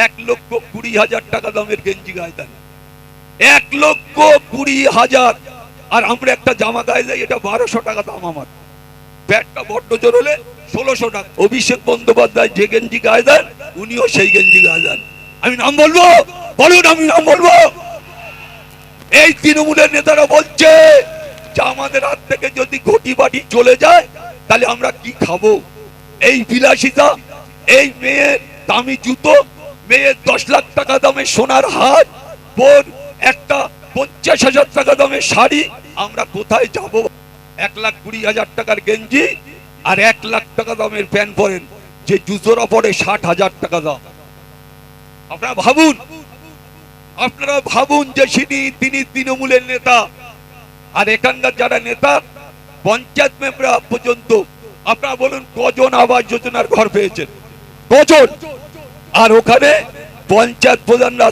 1,20,000 টাকা দামের গেঞ্জি গায়ে দেন, 1,20,000। আর আমরা একটা জামা গায়ে দেয়, এটা 1200 টাকা দাম। আমার প্যান্টটা বড্ড জোর হলে 1600 টাকা। অভিষেক বন্দ্যোপাধ্যায় যে গেঞ্জি গায়ে দেন, উনিও সেই গেঞ্জি গায়ে দেন। আমি নাম বলবো? বলুন, আমি নাম বলবো? এই তৃণমূলের নেতারা বলছে যে আমাদের হাত থেকে যদি ঘটি বাটি চলে যায় তাহলে আমরা কি খাবো। এই বিলাসিতা, এই মেয়ের দামি জুতো, মেয়ের 10 লাখ টাকা দামের সোনার হার, বোন একটা 50,000 টাকা দামের শাড়ি, আমরা কোথায় যাব? 1,20,000 টাকার গেঞ্জি আর 1 লাখ টাকা দামের প্যান্ট পরেন, যে জুতোরা পরে 60,000 টাকা দাম। আপনারা ভাবুন, আপনারা ভাবুন যে তিনি তৃণমূলের নেতা। আর এখানকার যারা নেতা, পঞ্চায়েত মেম্বার পর্যন্ত, আপনারা বলুন কজন আবাস যোজনার ঘর পেয়েছেন? কজন? আর ওখানে পঞ্চায়েত প্রধানরা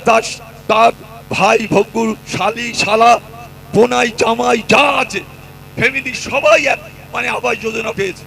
তার ভাই ভগ্গুর, শালি, শালা, বোনাই, জামাই যা আছে ফ্যামিলি সবাই মানে আবাস যোজনা পেয়েছে।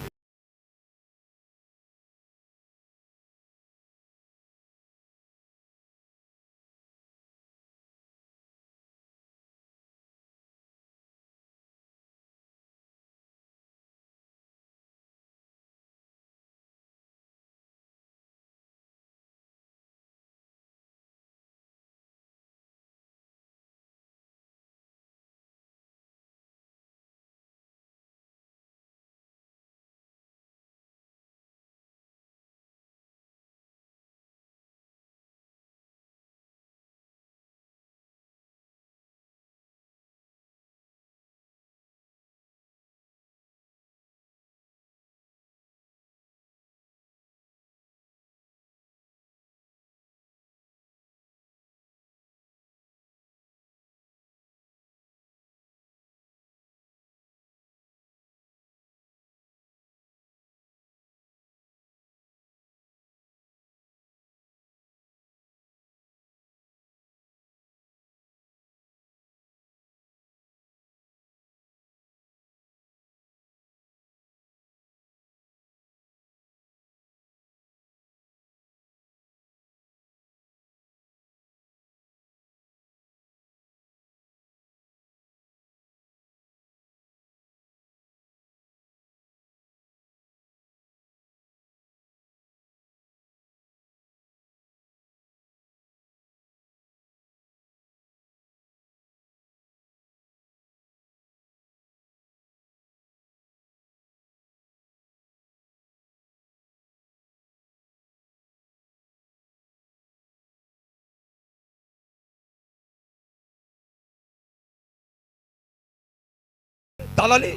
দালালি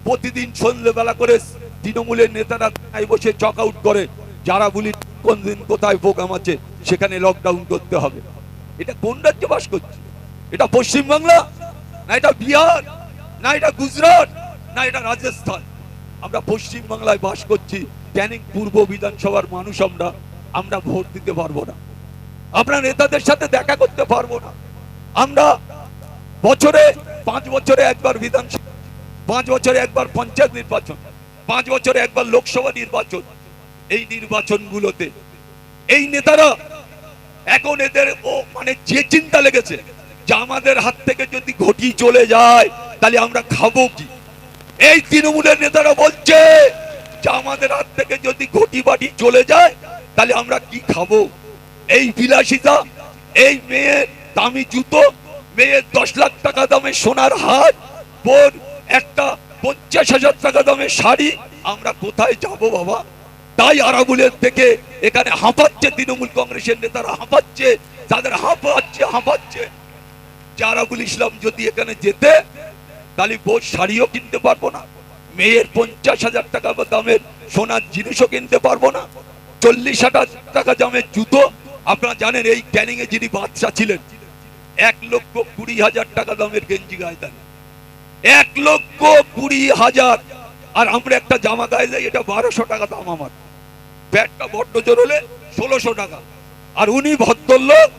প্রতিদিন সন্ধ্যেবেলা করে তৃণমূলের নেতারা বসে চক আউট করে, যারা বলি কোন দিন কোথায় প্রোগ্রাম আছে সেখানে লকডাউন করতে হবে। এটা কোন রাজ্যে বাস করছে? এটা পশ্চিমবাংলা, না এটা বিহার, না এটা গুজরাট, না এটা রাজস্থান? আমরা পশ্চিমবাংলায় বাস করছি। ক্যানিং পূর্ব বিধানসভার মানুষ আমরা ভোট দিতে পারবো না, আমরা নেতাদের সাথে দেখা করতে পারবো না। আমরা বছরে 5 বছরে একবার বিধানসভা, 5 বছরে একবার পঞ্চায়েত নির্বাচন, 5 বছরে একবার লোকসভা নির্বাচন। এই নির্বাচনগুলোতে এই নেতারা এখন এদের মানে যে চিন্তা লেগেছে যে আমাদের হাত থেকে যদি ঘটি চলে যায় তাহলে আমরা খাবো কি। এই তৃণমূলের নেতারা বলছে যে আমাদের হাত থেকে যদি ঘটি বাটি চলে যায় তাহলে আমরা কি খাবো। এই বিলাসিতা, এই মেয়ের দামি জুতো, মেয়ের 10 লাখ টাকা দামের সোনার হার, বোন একটা 50,000 টাকা দামের শাড়ি, আমরা কোথায় যাব বাবা? তাই আরাবুলের থেকে এখানে হাঁপাচ্ছে তৃণমূল কংগ্রেসের নেতারা, হাঁপাচ্ছে, তাদের হাঁপাচ্ছে যে আরাবুল ইসলাম যদি এখানে যেতে তাহলে বোন শাড়িও কিনতে পারবো না, মেয়ের 50,000 টাকা দামের সোনার জিনিসও কিনতে পারবো না, 40,000 টাকা দামের জুতো। আপনারা জানেন এই ক্যানিং এ যিনি বাদশা ছিলেন 1,20,000 টাকা দামের গেঞ্জি গায়ে দেন, 1,20,000। আর আমরা একটা জামা গায়ে দেয়, এটা 1200 টাকা দাম। আমার প্যান্টটা বড্ড জোর হলে 1600 টাকা। আর উনি ভদ্রলোক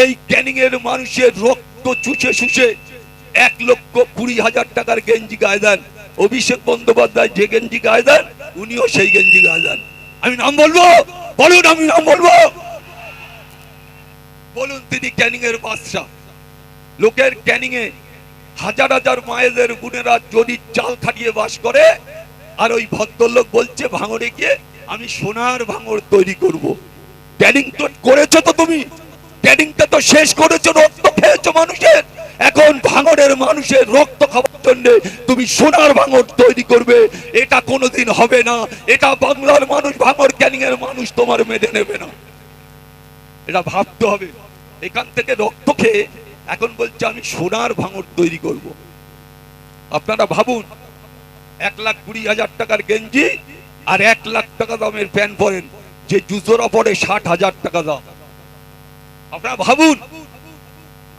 এই ক্যানিং এর মানুষের রক্ত চুষে শুষে 1,20,000 টাকার গেঞ্জি গায়ে দেন। অভিষেক বন্দ্যোপাধ্যায় যে গেঞ্জি গায়ে দেন, উনিও সেই গেঞ্জি গায়ে দেন। আমি নাম বলবো? বলুন, আমি নাম বলবো? বলুন তিনি ক্যানিং এর বাদশা। লোকের ক্যানিং এ হাজার হাজার মায়েদের বোনেরা জরির চাল খাটিয়ে বাস করে, আর ওই ভদ্রলোক বলছে ভাঙড়ে গিয়ে আমি সোনার ভাঙড় তৈরি করব। ক্যানিং তো করেছো তো তুমি, ক্যানিংটা তো শেষ করেছো, রক্ত খেয়েছো মানুষের। এখন ভাঙড়ের মানুষের রক্ত খাওয়ার জন্য তুমি সোনার ভাঙড় তৈরি করবে, এটা কোনোদিন হবে না। এটা বাংলার মানুষ, ভাঙড় ক্যানিং এর মানুষ তোমার মেনে নেবে না। এটা ভাবতে হবে। এখান থেকে রক্ত খেয়ে এখন বলছে আমি সোনার ভাঙড় তৈরি করব। আপনারা ভাবুন, 1,20,000 টাকার গেঞ্জি আর 1 লাখ টাকা দামের প্যান্ট পরেন, যে জুতোরা পরে 60,000 টাকা দাম। আপনারা ভাবুন,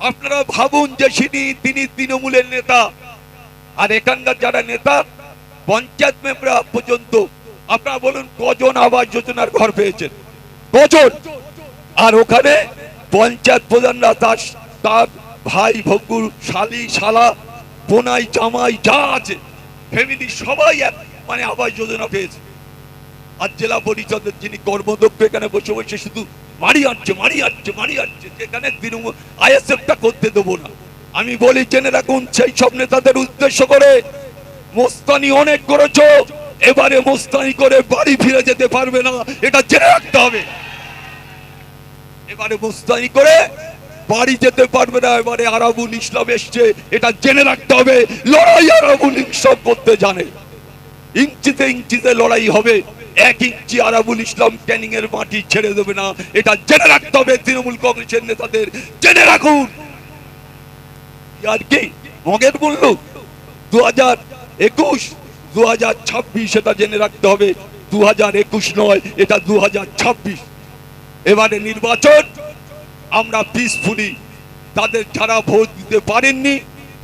আপনারা ভাবুন যে তিনি তৃণমূলের নেতা, আর এখানকার যারা নেতা পঞ্চায়েত মেম্বার পর্যন্ত আপনারা বলুন কজন আবাস যোজনার ঘর পেয়েছেন, কজন? আর ওখানে পঞ্চায়েত প্রধানরা তার ভাই ভগ্গুর শালি শালা বোনাই জামাই যা আছে ফ্যামিলি সবাই মানে আবাস যোজনা পেয়েছে। আর জেলা পরিষদের যিনি কর্মদক্ষ এখানে বসে বসে শুধু মারি আনছে, যেখানে তৃণমূল আইএসএফটা করতে দেবো না। আমি বলি জেনে রাখুন, সেই সব নেতাদের উদ্দেশ্য করে মোস্তানি অনেক করেছো, এবারে মোস্তানি করে বাড়ি ফিরে যেতে পারবে না, এটা জেনে রাখতে হবে। এবারে মোস্তানি করে বাড়ি যেতে পারবে না। এবারে আরাবুল ইসলাম এসছে, এটা জেনে রাখতে হবে। লড়াই আরাবুল ইসলাম করতে জানে, ইঞ্চিতে লড়াই হবে। 1 ইঞ্চি আরাবুল ইসলাম ক্যানিং এর মাটি ছেড়ে দেবে না, এটা জেনে রাখতে হবে তৃণমূল কংগ্রেসের নেতাদের। জেনে রাখুন। আর কি মগের মূল্য 2021 2026, এটা জেনে রাখতে হবে। 2021 নয়, এটা 2026। এবারে নির্বাচন আমরা পিসফুলি, তাদের যারা ভোট দিতে পারেননি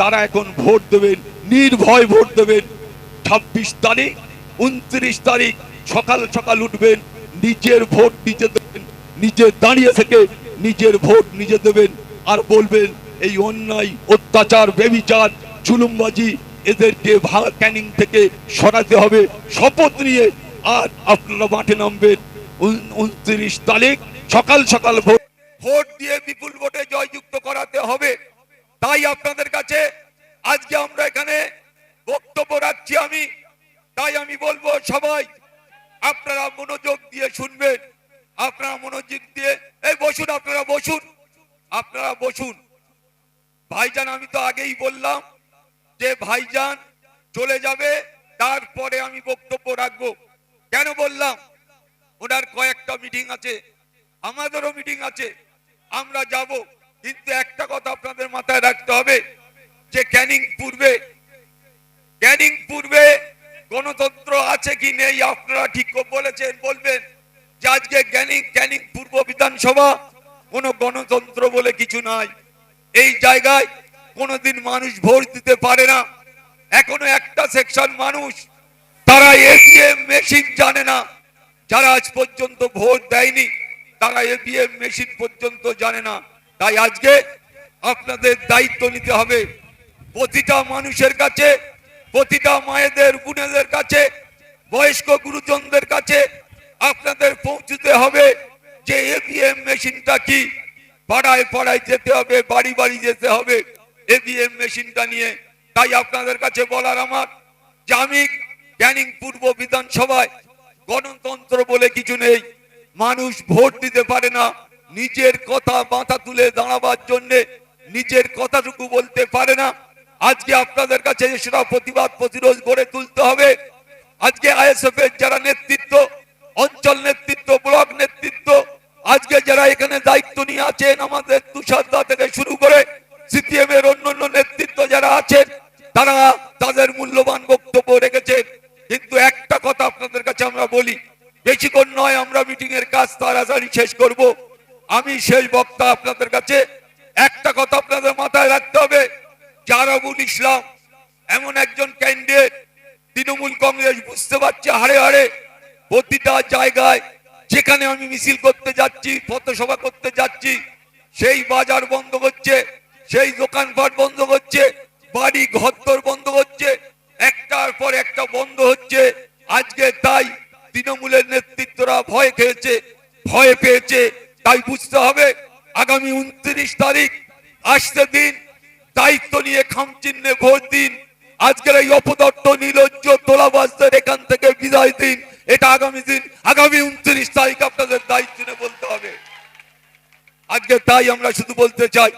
তারা এখন ভোট দেবেন, নির্ভয় ভোট দেবেন। 26 তারিখ 29 তারিখ সকাল সকাল উঠবেন, নিজের ভোট নিজে দেবেন, নিজে দাঁড়িয়ে থেকে নিজের ভোট নিজে দেবেন। আর বলবেন এই অন্যায় অত্যাচার বেবিচার জুলুমবাজি এদেরকে ক্যানিং থেকে সরাতে হবে শপথ নিয়ে। আর আপনারা মাঠে নামবেন 29 তারিখ সকাল সকাল ভোট দিয়ে বিপুল ভোটে জয়যুক্ত করাতে হবে। তাই আপনাদের কাছে আজকে আমরা এখানে বক্তব্য রাখছি। তাই আমি বলবো সবাই আপনারা মনোযোগ দিয়ে শুনবেন, আপনারা মনোযোগ দিয়ে বসুন, আপনারা বসুন। ভাইজান আমি তো আগেই বললাম যে ভাইজান চলে যাবে, তারপরে আমি বক্তব্য রাখবো। কেন বললাম? ওনার কয়েকটা মিটিং আছে, আমাদেরও মিটিং আছে, আমরা যাব। কিন্তু একটা কথা আপনাদের মাথায় রাখতে হবে যে ক্যানিং পূর্বে গণতন্ত্র আছে কি নেই আপনারা ঠিক বলেছেন, বলবেন যে আজকে ক্যানিং পূর্ব বিধানসভা কোনো গণতন্ত্র বলে কিছু নাই। এই জায়গায় কোনোদিন মানুষ ভোট দিতে পারে না। এখনো একটা সেকশন মানুষ তারা এটিএম মেশিন জানে না, যারা আজ পর্যন্ত ভোট দেয়নি তারা এটিএম মেশিন পর্যন্ত জানে না। তাই আজকে আপনাদের দায়িত্ব নিতে হবে, প্রতিটা মানুষের কাছে, প্রতিটা মায়েদের বোনেদের কাছে, বয়স্ক গুরুজনদের কাছে আপনাদের পৌঁছতে হবে যে এটিএম মেশিনটা কি। পাড়ায় পাড়ায় যেতে হবে, বাড়ি বাড়ি যেতে হবে এটিএম মেশিনটা নিয়ে। তাই আপনাদের কাছে বলার আমার যে আমি ক্যানিং পূর্ব বিধানসভায় গণতন্ত্র বলে কিছু নেই। মানুষ ভোট দিতে পারে না, নিজের কথা মাথা তুলে দাঁড়াবার জন্য নিজের কথাটুকু বলতে পারে না। আজকে আপনাদের কাছে সেটা প্রতিবাদ প্রতিরোধ গড়ে তুলতে হবে। আজকে আইএসএফ এর যারা নেতৃত্ব, অঞ্চল নেতৃত্ব, ব্লক নেতৃত্ব, আজকে যারা এখানে দায়িত্ব নিয়ে আছেন, আমাদের তুষারদা থেকে শুরু করে সিপিএম এর অন্যান্য নেতৃত্ব যারা আছেন, তারা তাদের মূল্যবান বক্তব্য রেখেছেন। কিন্তু একটা কথা আপনাদের কাছে আমরা বলি, বেশিক্ষণ নয়, আমরা মিটিং এর কাজ তাড়াতাড়ি শেষ করব। আমি শেষ বক্তা আপনাদের কাছে একটা কথা আপনাদের মাথায় রাখতে হবে, আরাবুল ইসলাম এমন একজন ক্যান্ডিডেট, তৃণমূল কংগ্রেস বুঝতে পারছে হাড়ে হাড়ে প্রতিটা জায়গায় যেখানে আমি মিছিল করতে যাচ্ছি, পথসভা করতে যাচ্ছি, সেই বাজার বন্ধ করছে, সেই দোকানপাট বন্ধ করছে, বাড়ি ঘরদোর বন্ধ করছে, একটার পর একটা বন্ধ হচ্ছে। আজকে তাই তৃণমূলের নেতৃত্বরা ভয় পেয়েছে। তাই বুঝতে হবে আগামী 29 তারিখ আসতে দিন, দায়িত্ব নিয়ে খামচিহ্নে ভোট দিন। আজকের এই অপদত্ত নির্লজ্জ তোলাবাজদের এখান থেকে বিদায় দিন। এটা আগামী দিন, আগামী 29 তারিখ আপনাদের দায়িত্ব নিয়ে বলতে হবে। আজকে তাই আমরা শুধু বলতে চাই,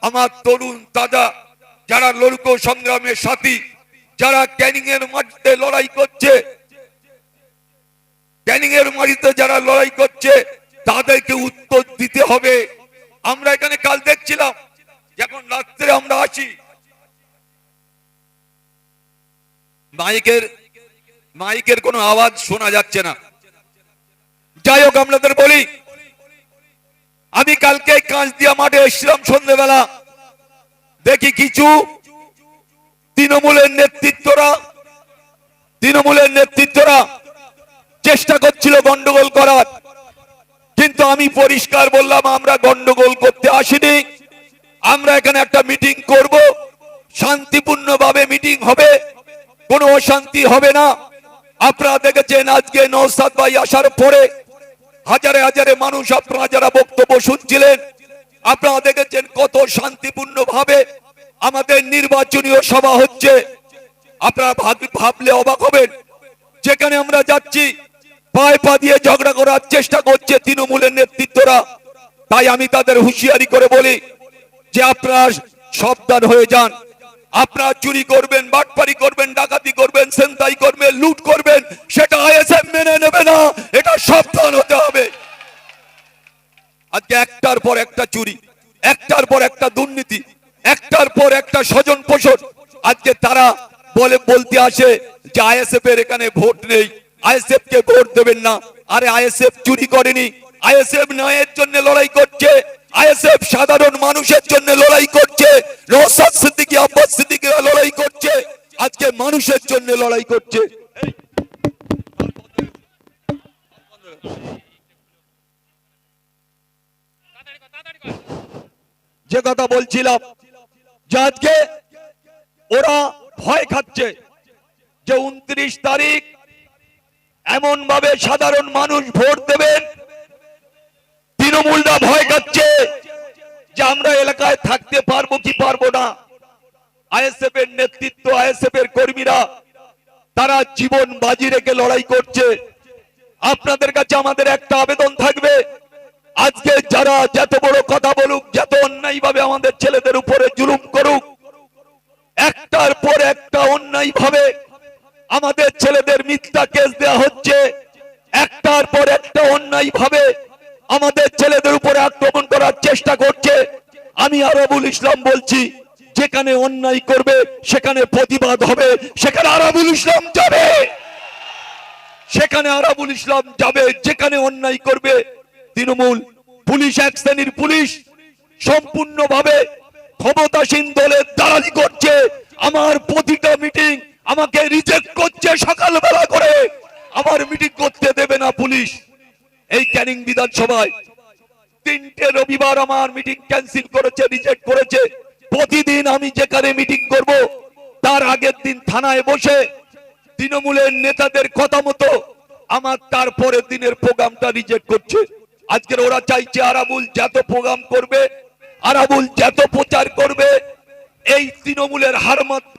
আমার তরুণ তাজা যারা লড়ক সংগ্রামের সাথী, যারা ক্যানিং এর মাটিতে লড়াই করছে, ক্যানিং এর মাটিতে যারা লড়াই করছে, তাদেরকে উত্তর দিতে হবে। আমরা এখানে কাল দেখছিলাম, যখন রাত্রে আমরা আসি, মাইকের কোনো আওয়াজ শোনা যাচ্ছে না। যাই হোক, আপনাদের বলি, আমি কালকে কাঁচদিয়া মাঠে এসেছিলাম সন্ধ্যেবেলা। দেখি কিছু তৃণমূলের নেতৃত্বরা চেষ্টা করছিল গন্ডগোল করার, কিন্তু আমি পরিষ্কার বললাম, আমরা গন্ডগোল করতে আসিনি। আমরা এখানে একটা মিটিং করব, শান্তিপূর্ণভাবে মিটিং হবে, কোনো অশান্তি হবে না। আপনারা দেখেছেন আজকে নওশাদ ভাই আসার পরে হাজারে হাজারে মানুষ, আপনারা যারা বক্তব্য শুনছিলেন, আপনারা দেখেছেন কত শান্তিপূর্ণ ভাবে আমাদের নির্বাচনীয় সভা হচ্ছে। আপনারা ভাবলে অবাক হবেন, যেখানে আমরা যাচ্ছি পায়ে পা দিয়ে ঝগড়া করার চেষ্টা করছে তৃণমূলের নেতৃত্বরা। তাই আমি তাদের হুঁশিয়ারি করে বলি যে আপনারা সাবধান হয়ে যান। আপনারা চুরি করবেন, বাটপারি করবেন, ডাকাতি করবেন, ছিনতাই করবেন, লুট করবেন, সেটা আইএসএফ মেনে নেবে না। এটা সাবধান হতে হবে। আজকে একটার পর একটা চুরি, একটার পর একটা দুর্নীতি, একটার পর একটা স্বজন পোষণ। আজকে তারা বলতে আসে যে আইএসএফ এর এখানে ভোট নেই, আইএসএফ কে ভোট দেবেন না। আরে আইএসএফ চুরি করেনি, আইএসএফ ন্যায়ের জন্য লড়াই করছে, আইএসএফ সাধারণ মানুষের জন্য লড়াই করছে, নওশাদ সিদ্দিকী, আব্বাস সিদ্দিকীরা লড়াই করছে, আজকে মানুষের জন্য লড়াই করছে। যে কথা বলছিলাম, যে আজকে ওরা ভয় খাচ্ছে যে 29 তারিখ এমন ভাবে সাধারণ মানুষ ভোট দেবেন, তৃণমূলরা ভয় খাচ্ছে যে আমরা এলাকায় থাকতে পারবো কি পারবো না। আইএসএফ এর নেতৃত্ব, আইএসএফ এর কর্মীরা তারা জীবন বাজি রেখে লড়াই করছে। আপনাদের কাছে আমাদের একটা আবেদন থাকবে, আজকে যারা যত বড় কথা বলুক, যত অন্যায় ভাবে আমাদের ছেলেদের উপরে জুলুম করুক, একটার পর একটা অন্যায় ভাবে আমাদের ছেলেদের মিথ্যা কেস দেওয়া হচ্ছে, একটার পর একটা অন্যায় ভাবে আমাদের ছেলেদের উপরে আক্রমণ করার চেষ্টা করছে। আমি আরাবুল ইসলাম বলছি, যেখানে অন্যায় করবে সেখানে প্রতিবাদ হবে, সেখানে আরাবুল ইসলাম যাবে, সেখানে আরাবুল ইসলাম যাবে। যেখানে অন্যায় করবে তৃণমূল পুলিশ, এক শ্রেণীর পুলিশ সম্পূর্ণভাবে ক্ষমতাসীন দলের দালালি করছে। আমার প্রতিটা মিটিং আমাকে রিজেক্ট করছে, সকালবেলা করে আমার মিটিং করতে দেবে না পুলিশ। এই ক্যানিং বিধানসভায় 3টে রবিবার আমার মিটিং ক্যান্সেল করেছে, রিজেক্ট করেছে। প্রতিদিন আমি যেখানে মিটিং করব তার আগের দিন থানায় বসে তৃণমূলের নেতাদের কথা মতো আমার তারপরের দিনের প্রোগ্রামটা রিজেক্ট করছে। আজকের ওরা চাইছে আরাবুল যত প্রোগ্রাম করবে, আরাবুল যত প্রচার করবে, এই তৃণমূলের হার মাত্র